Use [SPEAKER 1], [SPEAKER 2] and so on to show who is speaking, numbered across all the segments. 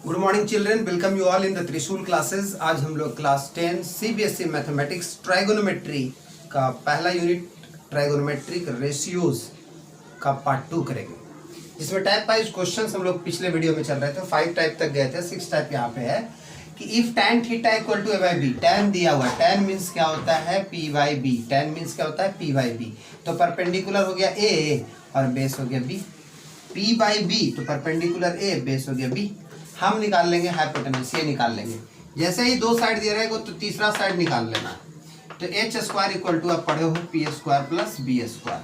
[SPEAKER 1] Good morning children, welcome you all in the त्रिशूल classes. आज हम लोग क्लास 10 सीबीएसई मैथमेटिक्स ट्राइगोनोमेट्री का पहला यूनिट ट्राइगोनोमेट्रिक रेशियोज का पार्ट 2 करेंगे, जिसमें टाइप वाइज क्वेश्चंस हम लोग पिछले वीडियो में चल रहे थे, 5 टाइप तक गए थे, 6 टाइप यहाँ पे है कि if tan theta equal to a by b, tan दिया हुआ है, tan मीन्स क्या होता है p by b, tan means क्या होता है p by b, तो परपेंडिकुलर हो गया a और बेस हो गया b, p by b तो परपेंडिकुलर a, बेस हो गया b। हम निकाल लेंगे हाइपोटेनस, ये निकाल लेंगे। जैसे ही दो साइड दिया रहेगा तो तीसरा साइड निकाल लेना। तो एच स्क्वायर इक्वल टू आप पढ़े हो p square plus B square,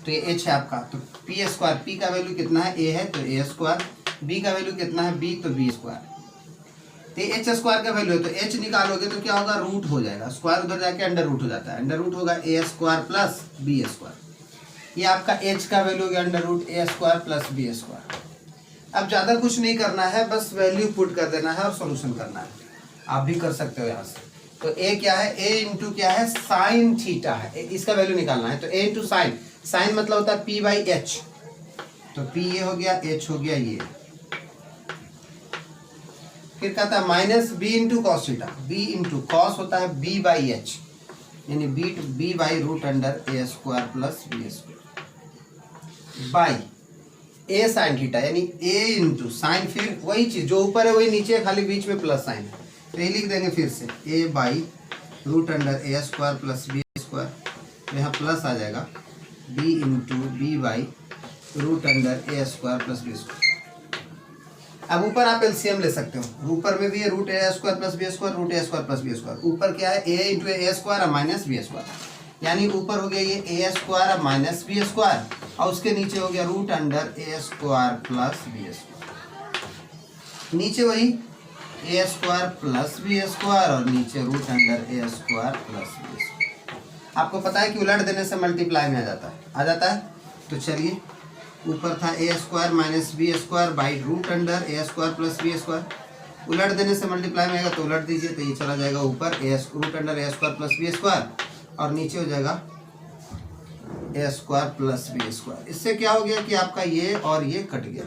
[SPEAKER 1] तो ये एच है आपका, तो पी स्क्वायर, पी का वैल्यू कितना है ए है तो ए स्क्वायर, बी का वैल्यू कितना है बी तो बी स्क्वायर। तो एच स्क्वायर का वैल्यू है तो एच निकालोगे तो क्या होगा, रूट हो जाएगा, स्क्वायर उधर जाके अंडर रूट हो जाता है, अंडर रूट होगा ए स्क्वायर प्लस बी स्क्वायर। ये आपका एच का वैल्यू हो गया under root A square plus B square. अब ज़्यादा कुछ नहीं करना है, बस वैल्यू पुट कर देना है और सॉल्यूशन करना है। आप भी कर सकते हो यहाँ से। तो ए क्या है, ए इंटू क्या है, साइन थीटा है, इसका वैल्यू निकालना है। तो ए इंटू साइन, साइन मतलब होता है पी बाई एच, तो पी ये हो गया, एच हो गया ये। फिर कहता है minus b into cos theta, b into cos होता है बी बाई एच, यानी b by root under A square plus B square by a sine theta, यानी ए इंटू साइन, फिर वही चीज जो ऊपर है वही नीचे है, खाली बीच में प्लस साइन है, तो ये लिख देंगे फिर से A by root under A square plus B square, तो यहाँ प्लस आ जाएगा B into B by root under A square plus B square. अब ऊपर आप एलसीएम ले सकते हो, ऊपर में भी है root A square plus B square, root A square plus B square, ऊपर क्या है ए इंटू ए स्क्वायर और माइनस बी स्क्वायर, यानी ऊपर हो गया ये ए स्क्वायर और माइनस बी स्क्वायर, और उसके नीचे हो गया रूट अंडर ए स्क्वायर प्लस बी स्क्वायर, नीचे वही A square plus B square और नीचे रूट अंडर ए स्क्वायर प्लस बी स्क्वायर। आपको पता है कि उलट देने से मल्टीप्लाई में आ जाता है। तो चलिए, ऊपर था A square minus B square by root under A square plus B square, उलट देने से मल्टीप्लाई में आएगा तो उलट दीजिए, तो ये चला जाएगा ऊपर ए रूट अंडर ए स्क्वायर प्लस बी स्क्वायर और नीचे हो जाएगा ए स्क्वायर प्लस बी स्क्वायर। इससे क्या हो गया कि आपका ये और ये कट गया,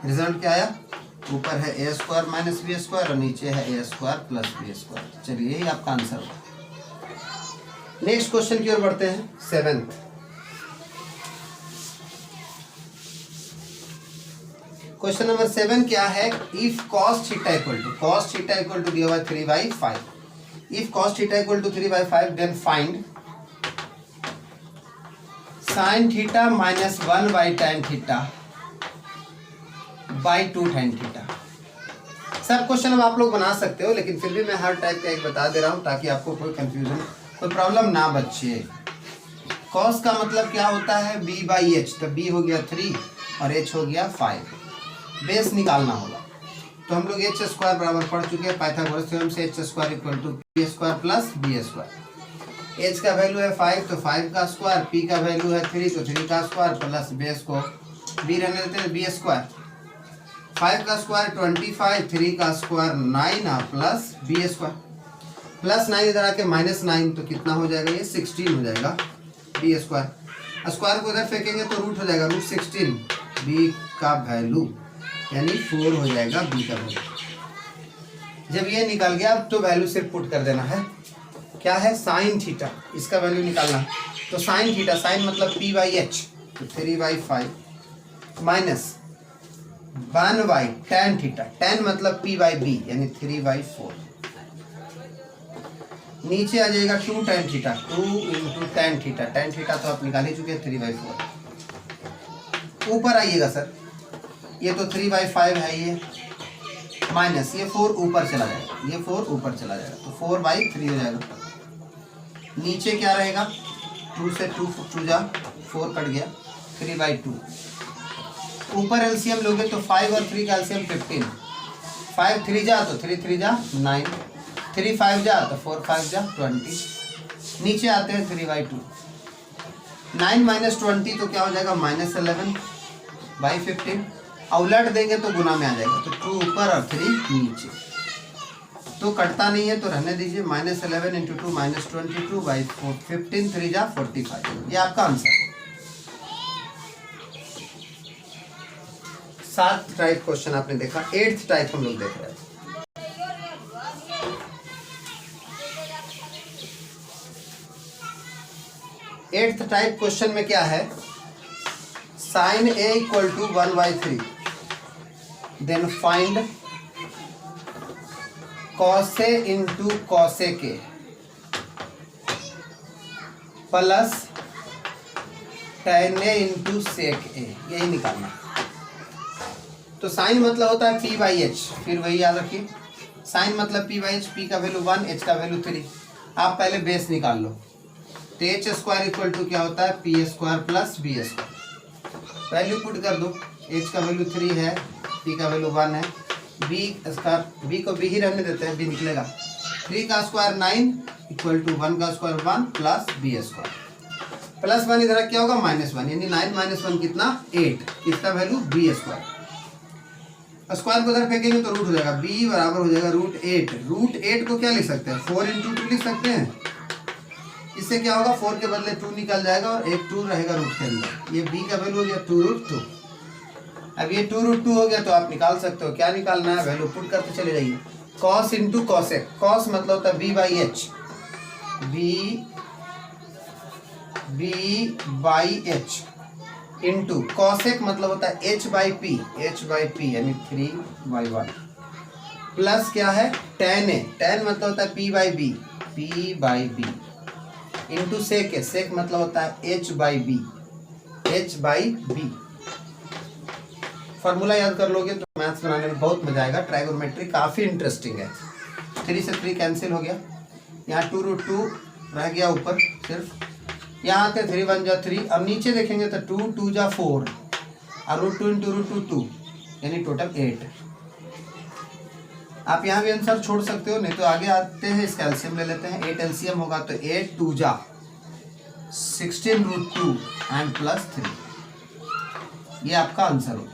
[SPEAKER 1] रिजल्ट क्या आया, ऊपर है ए स्क्वायर माइनस बी स्क्वायर और नीचे है ए स्क्वायर प्लस बी स्क्वायर। चलिए, यही आपका आंसर होगा। नेक्स्ट क्वेश्चन की ओर बढ़ते हैं, 7th। क्वेश्चन नंबर 7 क्या है, if cos theta equal to दिया हुआ 3/5, if cos theta equal to 3/5 then find sine theta minus 1 by tan theta by 2 tan theta. सब क्वेश्चन अब आप लोग बना सकते हो, लेकिन फिर भी मैं हर टाइप का एक बता दे रहा हूं ताकि आपको कोई कंफ्यूजन, कोई प्रॉब्लम ना बचे। कॉस का मतलब क्या होता है, b बाई एच, तो b हो गया 3 और h हो गया 5। बेस निकालना होगा, तो हम लोग एच स्क्वायर बराबर पढ़ चुके हैं पाइथागोरस थ्योरम से, h square equal to p square plus B square. H का वैल्यू है 5 तो 5 का स्क्वायर, पी का वैल्यू है 3 तो 3 का स्क्वायर प्लस बेस को बी रहने देते हैं बी स्क्वायर। 5 का स्क्वायर 25, 3 का square 9 plus B square, plus 9 इधर आके माइनस 9 तो कितना हो जाएगा, ये 16 हो जाएगा बी स्क्वायर। स्क्वायर को इधर फेंकेंगे तो रूट हो जाएगा रूट 16, बी का वैल्यू यानी 4 हो जाएगा बी का वैल्यू। जब ये निकल गया तो वैल्यू सिर्फ पुट कर देना है, क्या है साइन थीटा, इसका वैल्यू निकालना। तो साइन थीटा, साइन मतलब पी बाई एच, तो 3/5 minus 1 by tan theta, tan मतलब पी बाई बी यानी 3/4, नीचे आ जाएगा 2 tan theta, 2 into tan theta, tan theta तो आप निकाल ही चुके हैं 3/4। ऊपर आइएगा सर, ये तो 3/5 है, ये माइनस ये 4 ऊपर चला जाएगा, ये 4 ऊपर चला जाएगा, तो 4/3 हो जाएगा। नीचे क्या रहेगा, 2 से 2 जा 4 कट गया, 3/2। ऊपर एलसीएम लोगे तो 5 और 3 का एलसीएम 15, 5 3 जा तो 3 3 जा 9, 3 5 जा तो 4 5 जा 20। नीचे आते हैं 3/2, 9 माइनस 20 तो क्या हो जाएगा -11/15, और उलट देंगे तो गुना में आ जाएगा, तो 2 ऊपर और 3 नीचे, तो कटता नहीं है तो रहने दीजिए, -11 इंटू 2 -22/4, 15 3 जा 45, ये आपका आंसर। 7 टाइप क्वेश्चन आपने देखा, 8th टाइप हम लोग देख रहे हैं। एट्थ टाइप क्वेश्चन में क्या है, sine A equal to 1/3, then find cos A into cos A के plus tan A into sec A, यही निकालना। तो साइन मतलब होता है p बाई एच, फिर वही याद रखिए, साइन मतलब p बाई एच, p का वैल्यू 1, h का वैल्यू 3। आप पहले बेस निकाल लो, तो एच स्क्वायर इक्वल टू क्या होता है, p square plus B square. Value put कर दो, एच का वैल्यू 3 है, पी का वैल्यू 1 है, बी स्क्वायर, बी को बी ही रहने देते हैं, बी निकलेगा। 3 का स्क्वायर 9 इक्वल टू 1 का square 1 plus B square, plus 1 इधर क्या होगा, -1, यानी 9 - 1 कितना, 8, इसका वैल्यू बी स्क्वायर। स्क्वायर को उधर फेंकेंगे तो रूट हो जाएगा, बी बराबर हो जाएगा √8। √8 को क्या लिख सकते हैं, 4 × 2 लिख सकते हैं। इससे क्या होगा, 4 के बदले 2 निकल जाएगा और एक 2 रहेगा रूट के अंदर। ये b का वैल्यू हो गया 2√2। अब ये 2√2 हो गया तो आप निकाल सकते हो, क्या निकालना है, वैल्यू पुट करते चले जाइए। cos इंटू कॉसेक, कॉस मतलब होता है b by H, b/h into cosec मतलब होता है h/p यानी 3/1 प्लस क्या है, tan ए, tan मतलब होता है p/b इंटू सेक है, सेक मतलब होता है h/b। फॉर्मूला याद कर लोगे तो मैथ्स बनाने में बहुत मजा आएगा। ट्राइगोनोमेट्री काफ़ी इंटरेस्टिंग है। 3 से 3 कैंसिल हो गया, यहाँ 2√2 रह गया ऊपर सिर्फ, यहाँ आते 3 × 1 = 3, अब नीचे देखेंगे तो 2 × 2 = 4 और √2 × √2 2, यानी टोटल 8। आप यहाँ भी आंसर छोड़ सकते हो, नहीं तो आगे आते हैं इसका एलसीएम ले लेते हैं। 8 एलसीएम होगा तो 8 × 2 = 16√2 एंड प्लस 3, ये आपका आंसर होगा।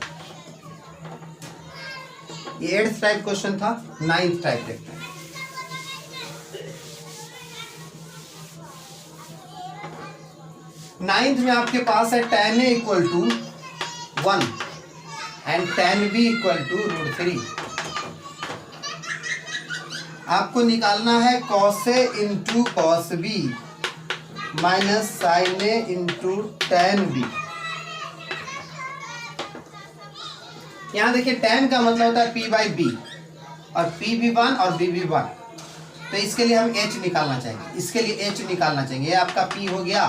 [SPEAKER 1] ये 8th टाइप क्वेश्चन था। 9th टाइप देखते हैं। 9th में आपके पास है tan a equal to 1 and tan b equal to √3। आपको निकालना है cos a into cos b minus sin a into tan b। यहाँ देखिए tan का मतलब होता है p/b और p भी 1 और b भी 1, तो इसके लिए हम h निकालना चाहेंगे, इसके लिए h निकालना चाहेंगे। ये आपका p हो गया,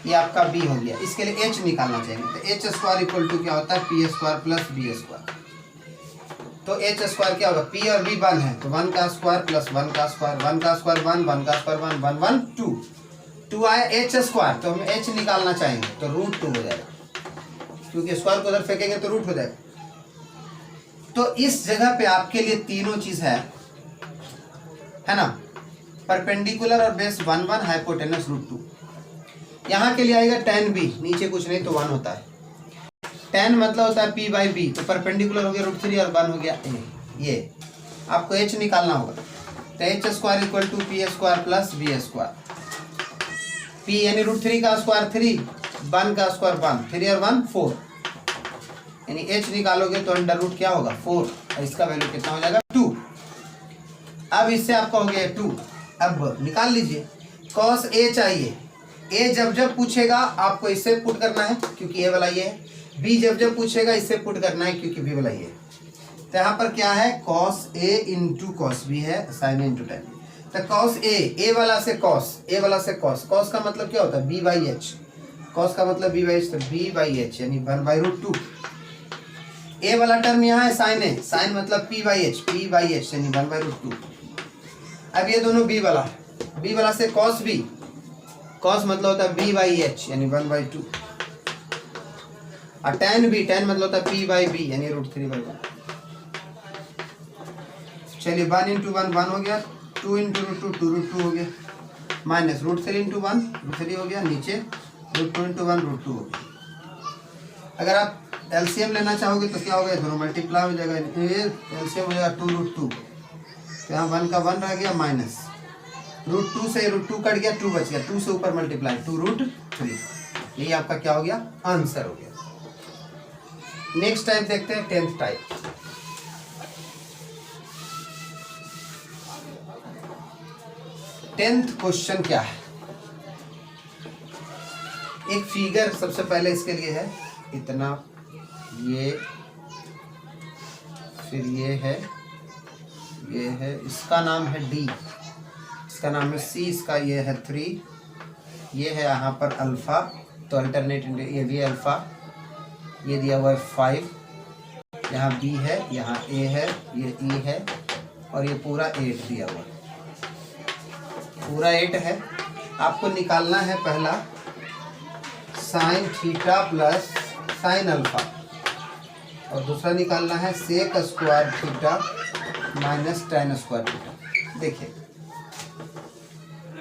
[SPEAKER 1] ये आपका b हो गया, इसके लिए h निकालना चाहेंगे। तो h स्क्वायर इक्वल टू क्या होता है, p square plus b square. तो h स्क्वायर क्या होगा, p और b 1 है तो 1 का स्क्वायर प्लस 1 का स्क्वायर, 1 का स्क्वायर 1, 1 का स्क्वायर 1, 1 1 2, 2 आया h स्क्वायर, तो हम h निकालना चाहेंगे तो √2 हो जाएगा, क्योंकि स्क्वायर को उधर फेंकेंगे तो रूट हो जाएगा। तो इस जगह पे आपके लिए तीनों चीज है ना, परपेंडिकुलर और बेस 1 1, हाइपोटेनस √2। यहाँ के लिए आएगा tan b, नीचे कुछ नहीं तो 1 होता है। tan मतलब होता है p/b, तो परपेंडिकुलर हो गया √3 और 1 हो गया a। ये आपको h निकालना होगा, तो h square equal to p square plus b square. p यानी √3 का स्क्वायर 3, 1 का स्क्वायर 1, 3 और 1 4, यानी h निकालोगे तो अंडर रूट क्या होगा 4, और इसका वैल्यू कितना हो जाएगा 2। अब इससे आपका हो गया 2। अब निकाल लीजिए, cos a चाहिए, a जब जब पूछेगा आपको इससे पुट करना है क्योंकि a वाला ये है, b जब जब पूछेगा इससे पुट करना है क्योंकि b वाला ये है। तो यहाँ पर क्या है, cos a into cos b है, sin a इंटू tan। तो cos a वाला से cos, a वाला से cos, cos का मतलब क्या होता है b/h, cos का मतलब b/h, तो b/h यानी 1/√2। a वाला टर्म यहाँ है sin a, sin मतलब p/h यानी 1/√2। अब ये दोनों b वाला से cos b, cos मतलब होता है b/h यानी 1/2, और tan मतलब होता है p/b यानी √3/1। चलिए 1 × 1 1 हो गया, 2 × √2 2√2 हो गया, माइनस √3 × 1 √3 हो गया, नीचे √2 × 1 √2 हो गया। अगर आप एलसीएम लेना चाहोगे तो क्या होगा, दोनों मल्टीप्लाई हो जाएगा, ये एलसीएम हो जाएगा 2√2, तो यहाँ 1 का 1 रह गया, माइनस √2 से √2 कट गया, 2 बच गया, 2 से ऊपर मल्टीप्लाई 2√3। यही आपका क्या हो गया, आंसर हो गया। नेक्स्ट टाइप देखते हैं, 10th टाइप। टेंथ क्वेश्चन क्या है? एक फिगर सबसे पहले इसके लिए है इतना, ये फिर ये है, इसका नाम है डी, इसका नाम है सी, इसका ये है 3, ये है यहाँ पर अल्फ़ा, तो अल्टरनेट ये भी अल्फ़ा, ये दिया हुआ है 5, यहाँ बी है, यहाँ ए है, ये ई है, और ये पूरा 8 दिया हुआ है, पूरा 8 है। आपको निकालना है पहला sine theta plus sine alpha, और दूसरा निकालना है sec square theta minus tan square theta. देखिए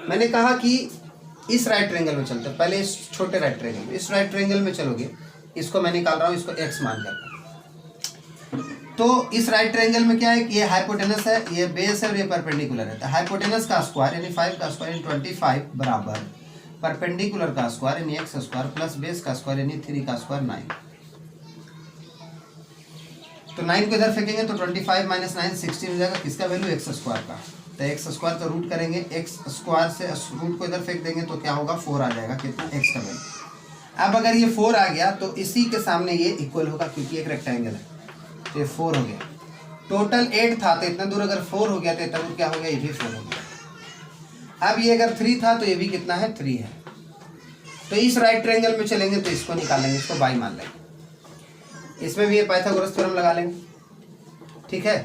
[SPEAKER 1] मैंने कहा कि इस राइट ट्रायंगल में चलते हैं, पहले इस छोटे राइट ट्रायंगल में, इस राइट ट्रायंगल में चलोगे, इसको मैं निकाल रहा हूँ, इसको x मान कर। तो इस राइट ट्रायंगल में क्या है कि ये हाइपोटेनस है, ये बेस है और ये परपेंडिकुलर है। तो हाइपोटेनस का स्क्वायर यानी 5 का स्क्वायर यानी 25 बराबर परपेंडिकुलर का स्क्वायर यानी x स्क्वायर प्लस बेस का स्क्वायर यानी 3 का स्क्वायर 9। तो 9 को इधर फेंकेंगे तो 25 माइनस 9 16 हो जाएगा, किसका वैल्यू x स्क्वायर का। तो x स्क्वायर तो रूट करेंगे, x स्क्वायर से रूट को इधर फेंक देंगे तो क्या होगा 4 आ जाएगा, कितना x का वैल्यू। अब अगर ये 4 आ गया तो इसी के सामने ये इक्वल होगा क्योंकि एक रेक्टेंगल है, तो ये 4 हो गया। टोटल 8 था तो इतना दूर अगर 4 हो गया तो इतना दूर क्या हो गया, ये भी 4 हो गया। अब ये अगर 3 था तो ये भी कितना है 3 है। तो इस राइट ट्रायंगल में चलेंगे तो इसको निकालेंगे, इसको बाई मान लेंगे, इसमें भी ये पाइथागोरस थ्योरम लगा लेंगे, ठीक है।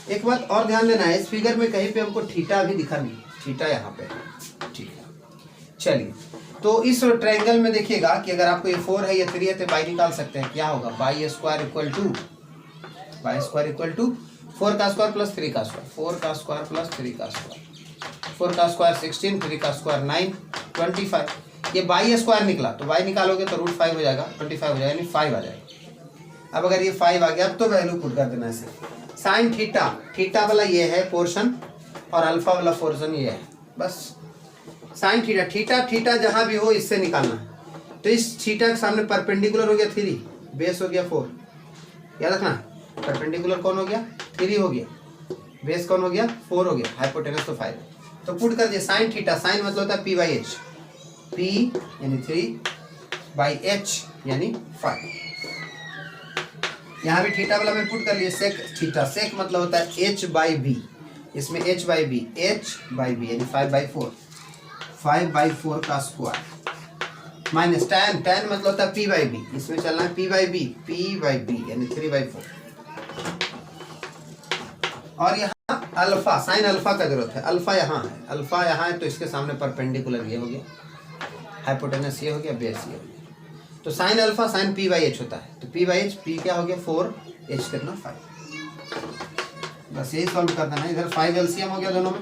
[SPEAKER 1] एक बात और ध्यान देना है, इस फिगर में कहीं पे हमको थीटा भी दिखा नहीं, थीटा यहाँ पे, ठीक है। चलिए तो इस ट्रायंगल में देखिएगा कि अगर आपको ये 4 है ये 3 है तो बाई निकाल सकते हैं, क्या होगा बाई स्क्वायर इक्वल टू 4 का स्क्वायर प्लस 3 का स्क्वायर, 4 का स्क्वायर प्लस 3 का स्क्वायर, 4 का स्क्वायर 16, 3 का स्क्वायर 9, 25। ये बाई स्क्वायर निकला तो बाई निकालोगे तो रूट 5 हो जाएगा, 25 हो जाएगा यानी 5 आ जाएगा। अब अगर ये 5 आ गया अब तो वैल्यू पुट कर देना इसे। साइन थीटा, थीटा वाला ये है पोर्शन और अल्फा वाला पोर्शन ये है, बस साइन थीटा, थीटा थीटा जहां भी हो इससे निकालना है। तो इस थीटा के सामने परपेंडिकुलर हो गया 3, बेस हो गया 4, याद रखना परपेंडिकुलर कौन हो गया 3 हो गया, बेस कौन हो गया 4 हो गया, हाइपोटेनस तो 5। तो पुट कर दिए साइन थीटा, साइन मतलब होता है p बाई एच, p यानी 3 बाई एच यानी 5। यहाँ भी थीटा वाला में पुट कर लिए सेक थीटा, सेक मतलब होता है h बाई बी, इसमें h by b, h by b यानी 5/4, 5/4 का स्क्वायर माइनस टैन, टैन मतलब होता है p बाई बी, इसमें चलना है p बाई बी यानी 3/4। और यहाँ अल्फा, साइन अल्फा का जरूरत है, अल्फा यहाँ है, अल्फा यहाँ है तो इसके सामने परपेंडिकुलर ये हो गया, हाइपोटेनस ये हो गया, बेस ये हो गया। तो sine alpha sign p by H होता है, तो p बाई एच, p क्या हो गया 4, h कितना 5। बस यही सॉल्व कर देना है। इधर 5 एलसीएम हो गया दोनों में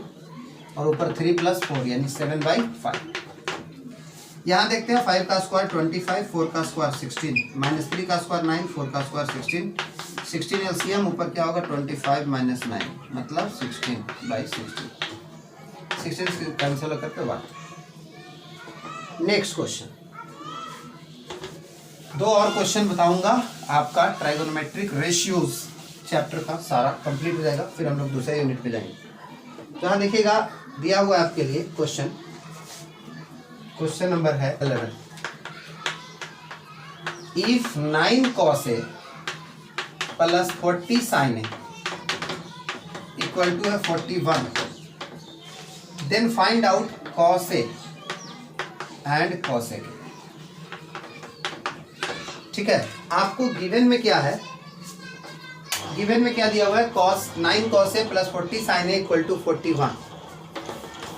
[SPEAKER 1] और ऊपर 3 + 4 यानी 7/5। यहाँ देखते हैं 5 का स्क्वायर 25, 4 का स्क्वायर 16, माइनस 3 का स्क्वायर 9, 4 का स्क्वायर 16, 16 एलसीएम ऊपर क्या होगा 25 माइनस 9 मतलब 16/16, 16 कैंसिल करके 1। नेक्स्ट क्वेश्चन, 2 और क्वेश्चन बताऊंगा, आपका ट्राइगोनोमेट्रिक रेशियोज चैप्टर का सारा कंप्लीट हो जाएगा, फिर हम लोग दूसरे यूनिट पे जाएंगे। तो यहाँ देखिएगा दिया हुआ है आपके लिए क्वेश्चन, क्वेश्चन नंबर है 11। If 9 cos A plus 40 sin A equal to है 41, then find out cos A and cos A। ठीक है, आपको गिवन में क्या है, गिवन में क्या दिया हुआ है9 cos A plus 40 sin A equal to 41।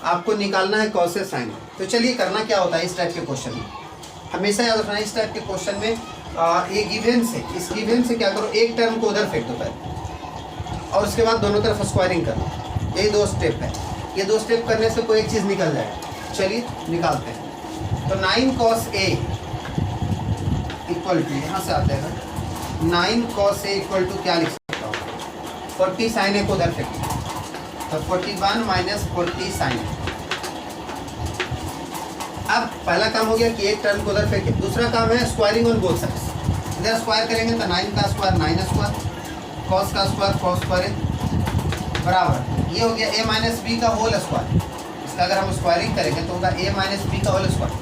[SPEAKER 1] आपको निकालना है cos A sin A। तो चलिए करना क्या होता है इस टाइप के क्वेश्चन में, हमेशा याद रखना है इस टाइप के क्वेश्चन में ये गिवन से, इस गिवन से क्या करो एक टर्म को उधर फेंक दो पहले और उसके बाद दोनों तरफ स्क्वायरिंग करो, यही 2 स्टेप है। ये 2 स्टेप करने से कोई एक चीज़ निकल जाएगा। चलिए निकालते हैं। तो 9 cos A इक्वल टू, यहाँ से आते हैं 9 cos A इक्वल टू क्या लिख सकता हूँ 40 sin A को उधर फेंक, तो 41 माइनस 40 sin A। अब पहला काम हो गया कि एक टर्म को उधर फेंके, दूसरा काम है स्क्वायरिंग ऑन बोथ साइड्स। इधर स्क्वायर करेंगे तो 9 का स्क्वायर 9 स्क्वायर, कॉस का स्क्वायर कॉस स्क्वायर बराबर ये हो गया a माइनस बी का होल स्क्वायर। इसका अगर हम स्क्वायरिंग करेंगे तो होगा a माइनस बी का whole square,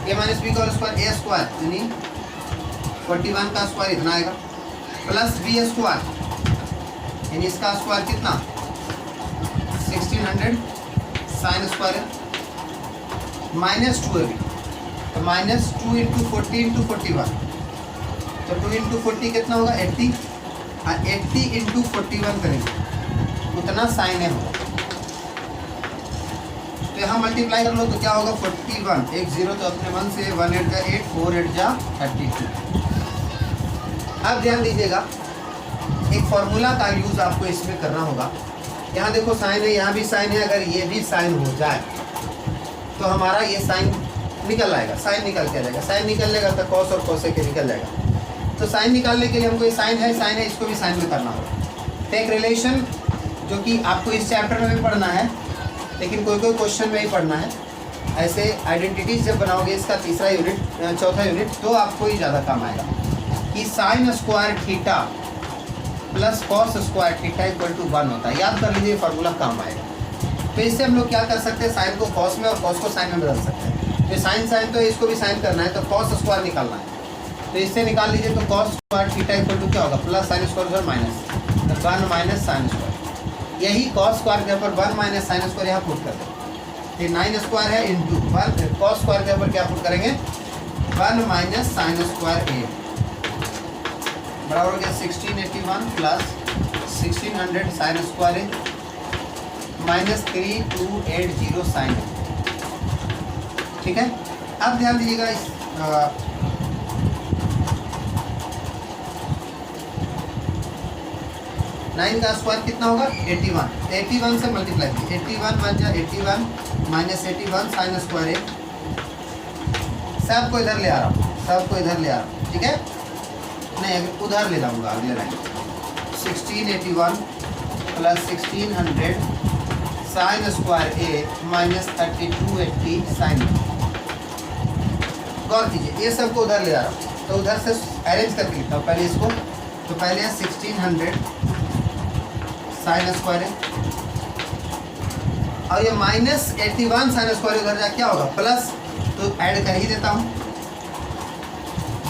[SPEAKER 1] a minus B का होल स्क्वायर a स्क्वायर यानी 41 का स्क्वायर इतना आएगा प्लस बी स्क्वायर यानी इसका स्क्वायर कितना 1600 साइन स्क्वायर है माइनस 2 है भी तो माइनस 2 इंटू 40 इंटू 41 तो 2 इंटू 40 कितना होगा 80 और 80 इंटू 41 करेंगे उतना साइन है होगा। तो यहाँ मल्टीप्लाई कर लो तो क्या होगा 41 एक जीरो तो अपने मन से 1 8 जा 8 4 8 जा 32। अब ध्यान दीजिएगा एक फॉर्मूला का यूज़ आपको इसमें करना होगा। यहाँ देखो साइन है यहाँ भी साइन है, अगर ये भी साइन हो जाए तो हमारा ये साइन निकल आएगा, साइन निकल के आ जाएगा, साइन निकलने का तो कॉस और कॉस के निकल जाएगा। तो साइन निकालने के लिए हमको ये साइन है इसको भी साइन में करना होगा। तो एक रिलेशन जो कि आपको इस चैप्टर में भी पढ़ना है लेकिन कोई कोई क्वेश्चन में ही पढ़ना है। ऐसे आइडेंटिटीज जब बनाओगे इसका तीसरा यूनिट चौथा यूनिट तो आपको ही ज़्यादा काम आएगा कि sine square theta plus cos square theta equal to 1 होता है। याद कर लीजिए फार्मूला काम आएगा। तो इससे हम लोग क्या कर सकते हैं साइन को कॉस में और कॉस को साइन में बदल सकते हैं। तो साइन तो इसको भी साइन करना है तो कॉस स्क्वायर निकालना है तो इससे निकाल लीजिए तो cos square theta equal to क्या होगा plus sine square minus 1 minus sine square. यही कॉस स्क्वायर के ऊपर 1 माइनस साइन स्क्वायर यहाँ पुट कर देंगे। ये 9 स्क्वायर है इंटू 1 कॉस स्क्वायर के ऊपर क्या पुट करेंगे 1 माइनस साइन स्क्वायर ए बराबर हो गया 1681 plus 1600 sine square A minus 3280 sign ए। ठीक है। अब ध्यान दीजिएगा इस 9 का स्क्वायर कितना होगा 81, 81 से मल्टीप्लाई कीजिए 81 बन जाए 81 माइनस 81 साइन स्क्वायर है। सबको इधर ले आ रहा हूँ, सबको इधर ले आ रहा हूँ। ठीक है, नहीं उधर ले जाऊँगा अगले line 1681 plus 1600 sine square A minus 3280 sign. गौर कीजिए ये सबको उधर ले आ रहा हूँ तो उधर से अरेंज करके लिखता हूँ पहले इसको। तो पहले है 1600 साइन स्क्वायर है और ये माइनस 81 साइन स्क्वायर उधर जा क्या होगा प्लस, तो ऐड कर ही देता हूँ।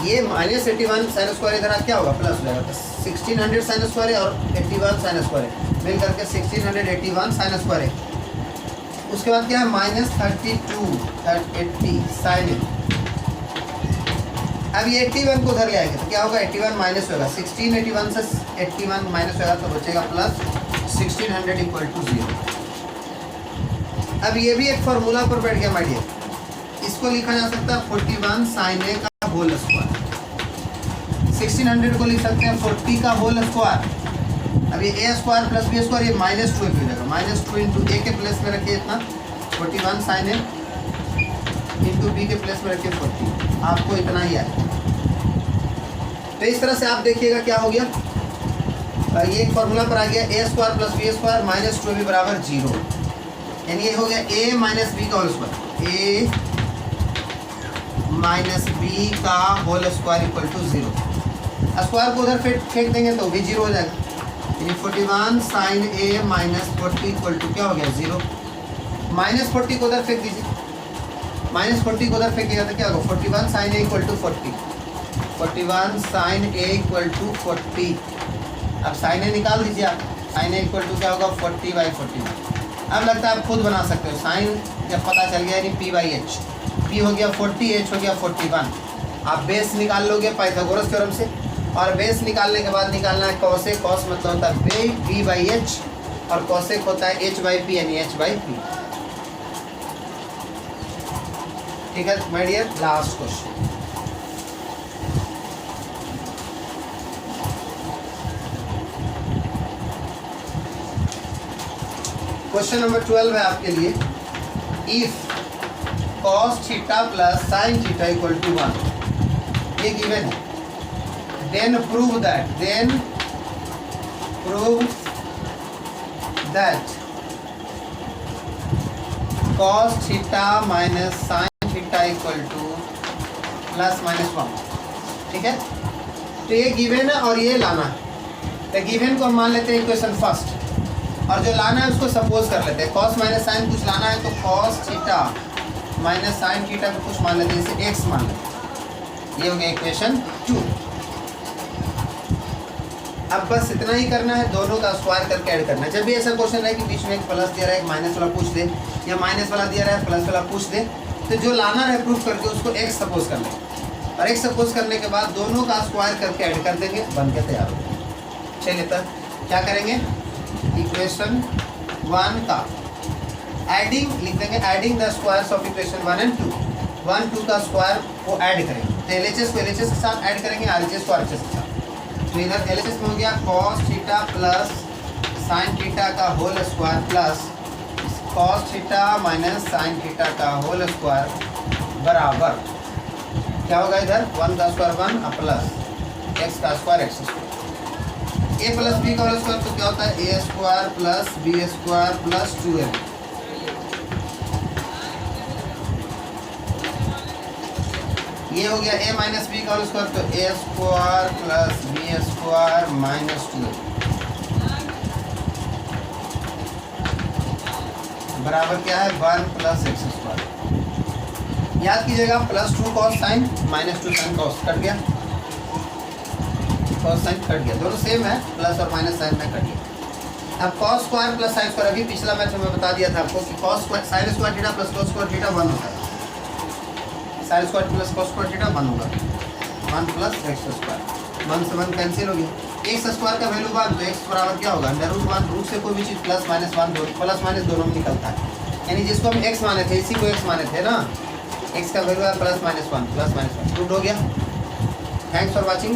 [SPEAKER 1] ये माइनस 81 साइन स्क्वायर इधर क्या होगा प्लस हो जाएगा तो 1600 साइन स्क्वायर और 81 साइन स्क्वायर मिल करके 1681 साइन स्क्वायर है। उसके बाद क्या है माइनस 3280 साइन। अब ये 81 को उधर ले आएंगे तो क्या होगा 81 माइनस होगा 1681 से 81 माइनस होगा तो बचेगा प्लस 1600 इक्वल टू 0। अब ये भी एक फार्मूला पर बैठ गया माय डियर, इसको लिखा जा सकता है 41 साइन ए का होल स्क्वायर। 1600 को लिख सकते हैं 40 का होल स्क्वायर। अब ये A square plus B square ये माइनस 2 हो जाएगा, माइनस 2 इंटू ए के प्लस में रखिए इतना 41 साइन ए इंटू बी के प्लस में रखिए 40, आपको इतना ही आएगा। तो इस तरह से आप देखिएगा क्या हो गया, ये एक फॉर्मूला पर आ गया A square plus B square minus 2b बराबर 0, यानी ये हो गया ए माइनस बी का whole square, A minus B का whole square equal to 0। Square को उधर फेंक देंगे तो भी 0 हो जाएगा, यानी 41 sine A minus 40 equal to क्या हो गया 0। माइनस 40 को उधर फेंक दीजिए, माइनस 40 को उधर फेंकेगा तो क्या होगा 41 sine A equal to 40, 41 sine A equal to 40। अब साइन ए निकाल दीजिए आप, साइन ए इक्वल टू क्या होगा 40/41। अब लगता है आप खुद बना सकते हो, साइन जब पता चल गया यानी p/h, p हो गया 40, h हो गया 41। आप बेस निकाल लोगे पाइथागोरस थ्योरम से, और बेस निकालने के बाद निकालना है कॉसेक, कॉस मतलब होता है p/h और कॉसेक होता है h/p यानी h/p। ठीक है my dear, last question. Question number 12 है आपके लिए, if cos theta plus sine theta equal to 1, ये गिवन है, then prove that cos theta minus sine theta equal to plus minus 1। ठीक है, तो तो ये गिवन है और ये लाना है। तो गिवन को हम मान लेते हैं इक्वेशन फर्स्ट, और जो लाना है उसको सपोज कर लेते हैं। कॉस माइनस साइन कुछ लाना है तो cos theta minus sine theta को कुछ मान लेते हैं, जैसे एक्स मान लेते हैं। ये हो गया इक्वेशन 2। अब बस इतना ही करना है, दोनों का स्क्वायर करके ऐड करना है। जब भी ऐसा क्वेश्चन है कि बीच में एक प्लस दिया रहा है, एक माइनस वाला पूछ दे, या माइनस वाला दिया रहा है प्लस वाला पूछ दे, तो जो लाना है प्रूफ करके उसको एक्स सपोज कर लें, और एक्स सपोज करने के बाद दोनों का स्क्वायर करके ऐड कर देंगे, बन के तैयार हो गया। चलिए तब क्या करेंगे, इक्वेशन 1 का एडिंग लिख देंगे, adding the squares of equation 1 and 2। 1 2 का स्क्वायर को ऐड करेंगे, तो LHS को LHS के साथ ऐड करेंगे, RHS को RHS के साथ। तो इधर LHS में हो गया cos theta plus sine theta का whole square plus cos theta minus sine theta का होल स्क्वायर बराबर क्या होगा, इधर 1 का स्क्वायर 1 प्लस x का square x square. a plus b का होल स्क्वायर तो क्या होता है, a square plus b square plus 2ab। ये हो गया a माइनस बी का होल स्क्वायर, तो a square plus b square minus 2ab बराबर क्या है, 1 प्लस x स्क्वायर। याद कीजिएगा +2 cos sine minus 2 sine cos cut गया, cos साइन कट गया, दोनों सेम है, प्लस और माइनस साइन में कट गया। अब cos square plus sine square, अभी पिछला मैथ में बता दिया था आपको कि cos square sine square theta plus cos square theta 1 होता है, sine square plus cos square theta 1 होगा, 1 प्लस x स्क्वायर, 1 से 1 कैंसिल हो गया, x स्क्वायर का वैल्यू 1 तो x बराबर क्या होगा, √1, रूट से कोई भी चीज़ प्लस माइनस 1 प्लस माइनस दोनों में निकलता है, यानी जिसको हम x माने थे इसी को x माने थे ना, x का वैल्यू है +-1 +-1 रूट हो गया। Thanks for watching.